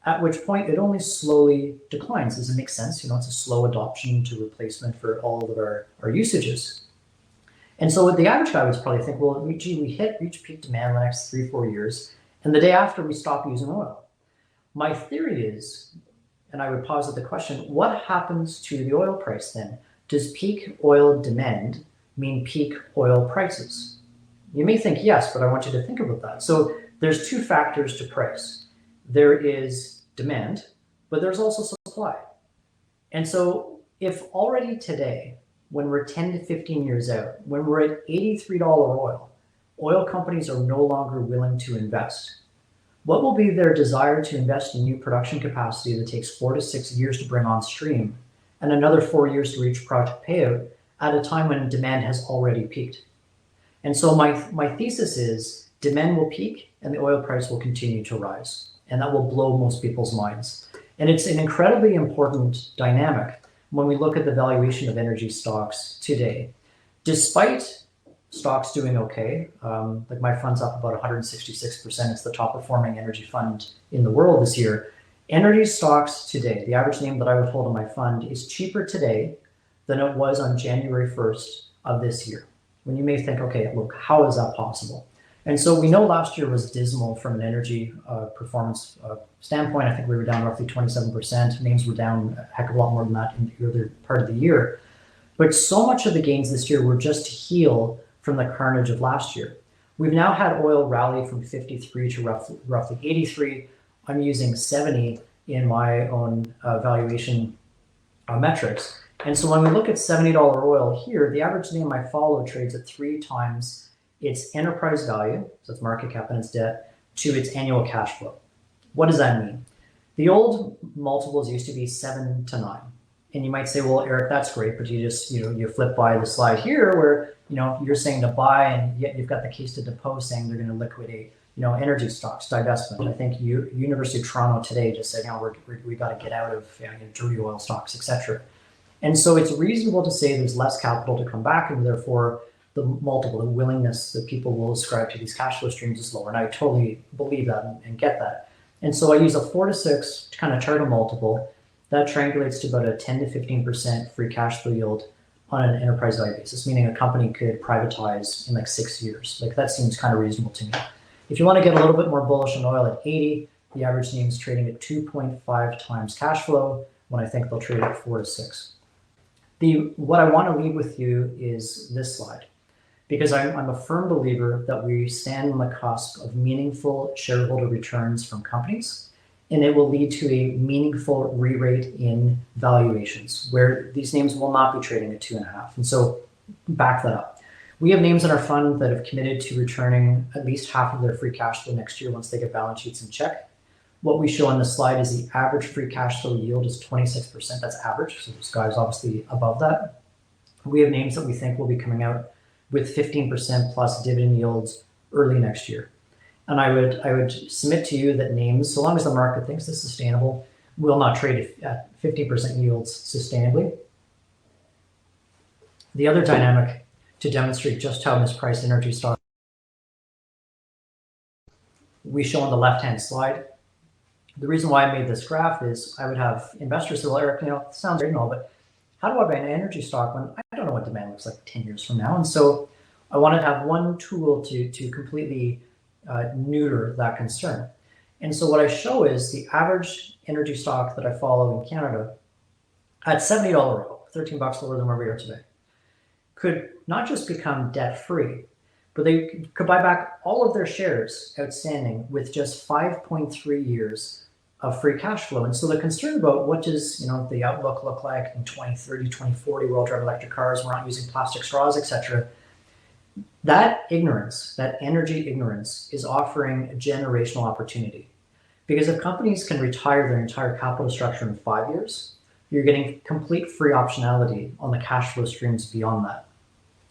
at which point it only slowly declines. Does it make sense? It's a slow adoption to replacement for all of our usages. And so what the average guy would probably think, well, gee, we reach peak demand in the next 3-4 years, and the day after we stop using oil. My theory is and I would posit the question, what happens to the oil price then? Does peak oil demand mean peak oil prices? You may think yes, but I want you to think about that. So there's two factors to price. There is demand, but there's also supply. And so if already today, when we're 10 to 15 years out, when we're at $83 oil companies are no longer willing to invest. What will be their desire to invest in new production capacity that takes 4 to 6 years to bring on stream and another 4 years to reach project payout at a time when demand has already peaked? And so my thesis is demand will peak and the oil price will continue to rise. And that will blow most people's minds. And it's an incredibly important dynamic when we look at the valuation of energy stocks today. Despite stocks doing okay, like my fund's up about 166%. It's the top performing energy fund in the world this year. Energy stocks today, the average name that I would hold in my fund is cheaper today than it was on January 1st of this year. When you may think, okay, look, how is that possible? And so we know last year was dismal from an energy performance standpoint. I think we were down roughly 27%. Names were down a heck of a lot more than that in the earlier part of the year. But so much of the gains this year were just to heal from the carnage of last year. We've now had oil rally from 53 to roughly 83. I'm using 70 in my own valuation metrics. And so when we look at $70 oil here, the average name I follow trades at 3 times its enterprise value, so its market cap and its debt, to its annual cash flow. What does that mean? The old multiples used to be 7 to 9. And you might say, well, Eric, that's great, but you just, you flip by the slide here where, you're saying to buy and yet you've got the case to depose saying they're going to liquidate, energy stocks, divestment. I think University of Toronto today just said, we got to get out of dirty oil stocks, etc. And so it's reasonable to say there's less capital to come back, and therefore the multiple, the willingness that people will ascribe to these cash flow streams is lower. And I totally believe that and get that. And so I use a 4 to 6 to kind of chart a multiple that triangulates to about a 10 to 15% free cash flow yield on an enterprise value basis, meaning a company could privatize in like 6 years. Like that seems kind of reasonable to me. If you want to get a little bit more bullish on oil at 80, the average name is trading at 2.5 times cash flow when I think they'll trade at 4 to 6. What I want to leave with you is this slide, because I'm a firm believer that we stand on the cusp of meaningful shareholder returns from companies, and it will lead to a meaningful re-rate in valuations where these names will not be trading at 2.5. And so back that up. We have names in our fund that have committed to returning at least half of their free cash flow next year once they get balance sheets in check. What we show on this slide is the average free cash flow yield is 26%. That's average, so this guy's obviously above that. We have names that we think will be coming out with 15% plus dividend yields early next year. And I would submit to you that names, so long as the market thinks this is sustainable, will not trade at 50% yields sustainably. The other dynamic to demonstrate just how mispriced energy stocks we show on the left-hand slide. The reason why I made this graph is I would have investors say, well, Eric, it sounds great and all, but how do I buy an energy stock when I don't know what demand looks like 10 years from now? And so I wanted to have one tool to completely neuter that concern. And so what I show is the average energy stock that I follow in Canada at $70 oil, $13 lower than where we are today, could not just become debt-free, but they could buy back all of their shares outstanding with just 5.3 years of free cash flow. And so the concern about what does the outlook look like in 2030, 2040, we're all driving electric cars, we're not using plastic straws, etc. That ignorance, that energy ignorance, is offering a generational opportunity. Because if companies can retire their entire capital structure in 5 years, you're getting complete free optionality on the cash flow streams beyond that.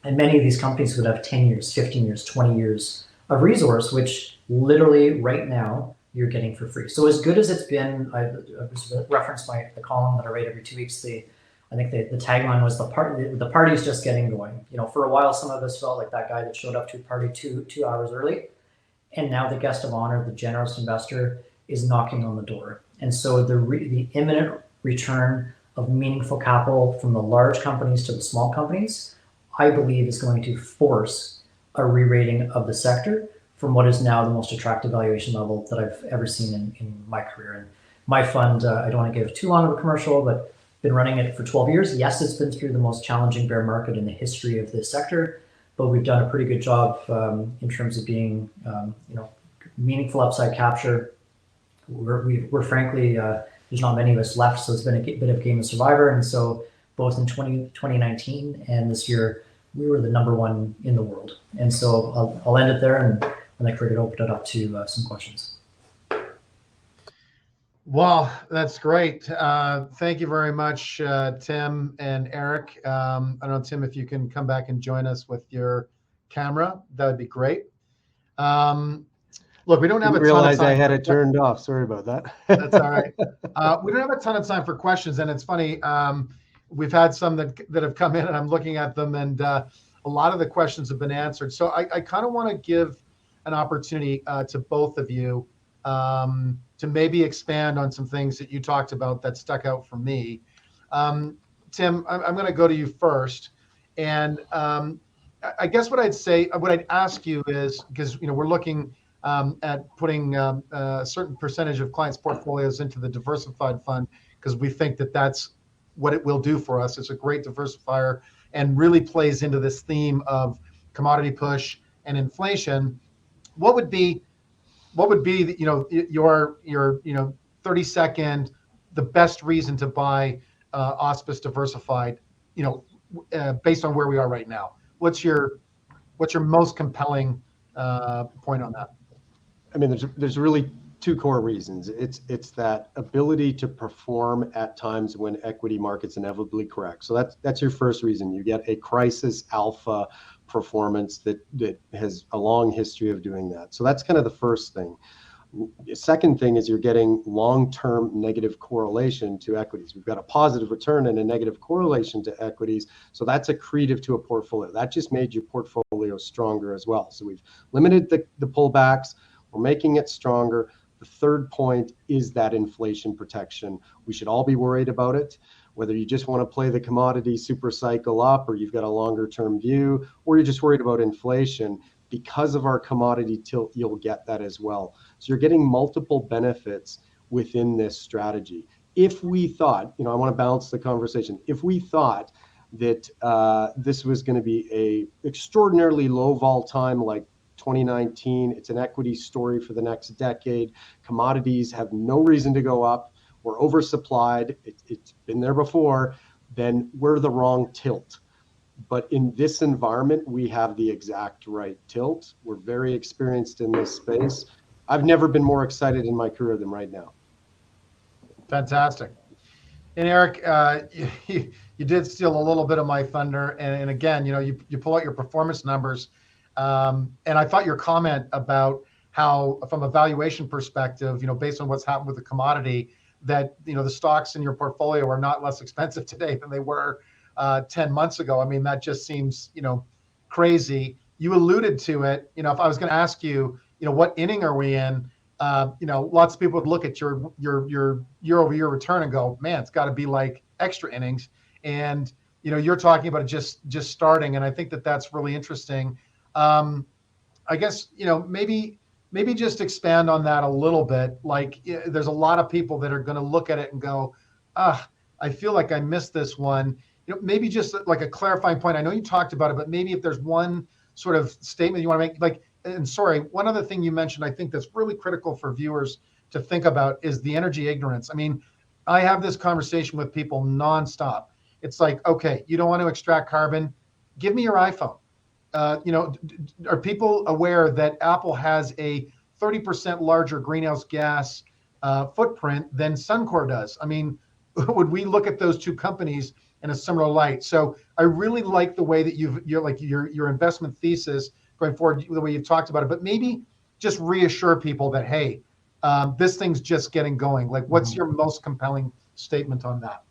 And many of these companies would have 10 years, 15 years, 20 years of resource, which literally right now you're getting for free. So as good as it's been, I referenced the column that I write every 2 weeks. I think the tagline was the party's just getting going. For a while, some of us felt like that guy that showed up to a party two hours early. And now the guest of honor, the generous investor, is knocking on the door. And so the imminent return of meaningful capital from the large companies to the small companies, I believe, is going to force a re-rating of the sector from what is now the most attractive valuation level that I've ever seen in my career. And My fund, I don't want to give too long of a commercial, but been running it for 12 years. Yes, it's been through the most challenging bear market in the history of this sector, but we've done a pretty good job in terms of being, meaningful upside capture. We're frankly, there's not many of us left, so it's been a bit of game of survivor. And so both in 2019 and this year, we were the #1 in the world. And so I'll end it there, and I'd like to open it up to some questions. Well, that's great. Thank you very much, Tim and Eric. I don't know, Tim, if you can come back and join us with your camera, that would be great. Look, we don't have a ton of time. I had it turned off. Sorry about that. That's all right. We don't have a ton of time for questions, and it's funny. We've had some that have come in, and I'm looking at them, and a lot of the questions have been answered. So I kind of want to give an opportunity to both of you to maybe expand on some things that you talked about that stuck out for me. Tim, I'm going to go to you first, and I guess what I'd ask you is, because we're looking at putting a certain percentage of clients' portfolios into the diversified fund, because we think that that's what it will do for us. It's a great diversifier and really plays into this theme of commodity push and inflation. What would be your 30-second, the best reason to buy Auspice diversified, based on where we are right now? What's your most compelling point on that? I mean, there's really two core reasons. It's that ability to perform at times when equity markets inevitably correct. So that's your first reason. You get a crisis alpha performance that has a long history of doing that. So that's kind of the first thing. The second thing is you're getting long-term negative correlation to equities. We've got a positive return and a negative correlation to equities. So that's accretive to a portfolio. That just made your portfolio stronger as well. So we've limited the pullbacks. We're making it stronger. The third point is that inflation protection. We should all be worried about it, whether you just want to play the commodity super cycle up, or you've got a longer term view, or you're just worried about inflation. Because of our commodity tilt, you'll get that as well. So you're getting multiple benefits within this strategy. If we thought, I want to balance the conversation. If we thought that this was going to be a extraordinarily low vol time like 2019, it's an equity story for the next decade. Commodities have no reason to go up. We're oversupplied. It's been there before. Then we're the wrong tilt. But in this environment, we have the exact right tilt. We're very experienced in this space. I've never been more excited in my career than right now. Fantastic. And Eric, you did steal a little bit of my thunder. And again, you pull out your performance numbers. And I thought your comment about how, from a valuation perspective, based on what's happened with the commodity, that the stocks in your portfolio are not less expensive today than they were 10 months ago. I mean, that just seems crazy. You alluded to it. If I was going to ask you, what inning are we in? Lots of people would look at your year-over-year return and go, man, it's got to be like extra innings. And you're talking about it just starting, and I think that's really interesting. I guess maybe just expand on that a little bit. Like, there's a lot of people that are going to look at it and go, I feel like I missed this one. Maybe just like a clarifying point. I know you talked about it, but maybe if there's one sort of statement you want to make, and sorry, one other thing you mentioned, I think that's really critical for viewers to think about is the energy ignorance. I mean, I have this conversation with people nonstop. It's like, okay, you don't want to extract carbon? Give me your iPhone. Are people aware that Apple has a 30% larger greenhouse gas footprint than Suncor does? I mean, would we look at those two companies in a similar light? So I really like the way that your investment thesis going forward, the way you've talked about it, but maybe just reassure people that, hey, this thing's just getting going. Like, what's your most compelling statement on that?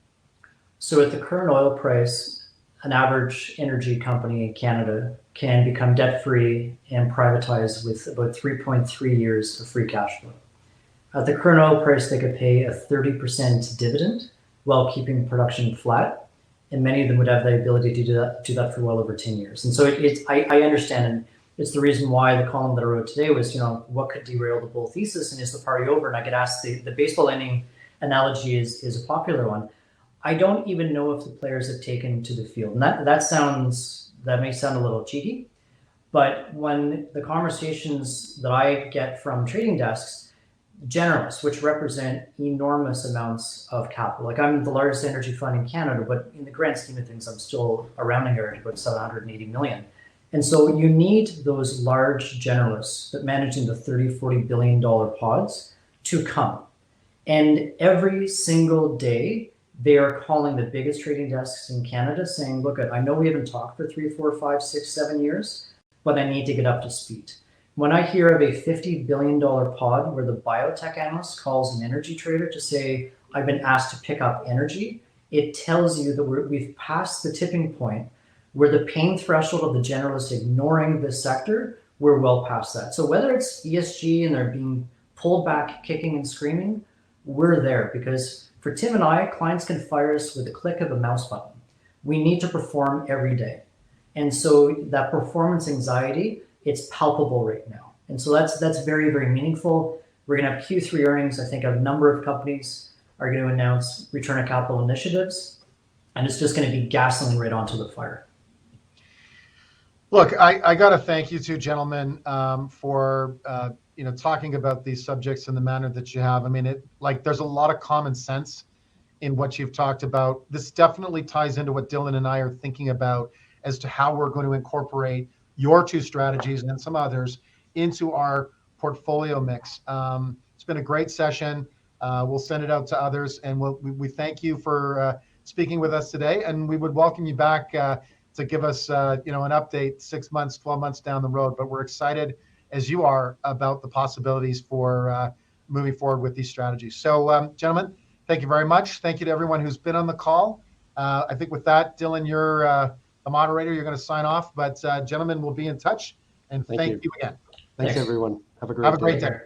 So at the current oil price, an average energy company in Canada can become debt-free and privatized with about 3.3 years of free cash flow. At the current oil price, they could pay a 30% dividend while keeping production flat, and many of them would have the ability to do that for well over 10 years. And so I understand, and it's the reason why the column that I wrote today was, what could derail the bull thesis, and is the party over? And I get asked the baseball inning analogy is a popular one. I don't even know if the players have taken to the field. And that may sound a little cheeky, but when the conversations that I get from trading desks, generalists, which represent enormous amounts of capital. Like I'm the largest energy fund in Canada, but in the grand scheme of things, I'm still a rounding error to about 780 million. And so you need those large generalists that managing the $30, $40 billion pods to come. And every single day, they are calling the biggest trading desks in Canada saying, look, I know we haven't talked for 3, 4, 5, 6, 7 years, but I need to get up to speed. When I hear of a $50 billion pod where the biotech analyst calls an energy trader to say, I've been asked to pick up energy, it tells you that we've passed the tipping point where the pain threshold of the generalist ignoring this sector, we're well past that. So whether it's ESG and they're being pulled back, kicking and screaming, we're there because for Tim and I, clients can fire us with a click of a mouse button. We need to perform every day. And so that performance anxiety, it's palpable right now. And so that's very, very meaningful. We're going to have Q3 earnings. I think a number of companies are going to announce return of capital initiatives, and it's just going to be gasoline right onto the fire. Look, I got to thank you two gentlemen for talking about these subjects in the manner that you have. I mean, there's a lot of common sense in what you've talked about. This definitely ties into what Dylan and I are thinking about as to how we're going to incorporate your two strategies and some others into our portfolio mix. It's been a great session. We'll send it out to others, and we thank you for speaking with us today, and we would welcome you back to give us an update 6 months, 12 months down the road. But we're excited, as you are, about the possibilities for moving forward with these strategies. So, gentlemen, thank you very much. Thank you to everyone who's been on the call. I think with that, Dylan, you're the moderator. You're going to sign off, but gentlemen, we'll be in touch. And thank you again. Thanks, everyone. Have a great day. Day.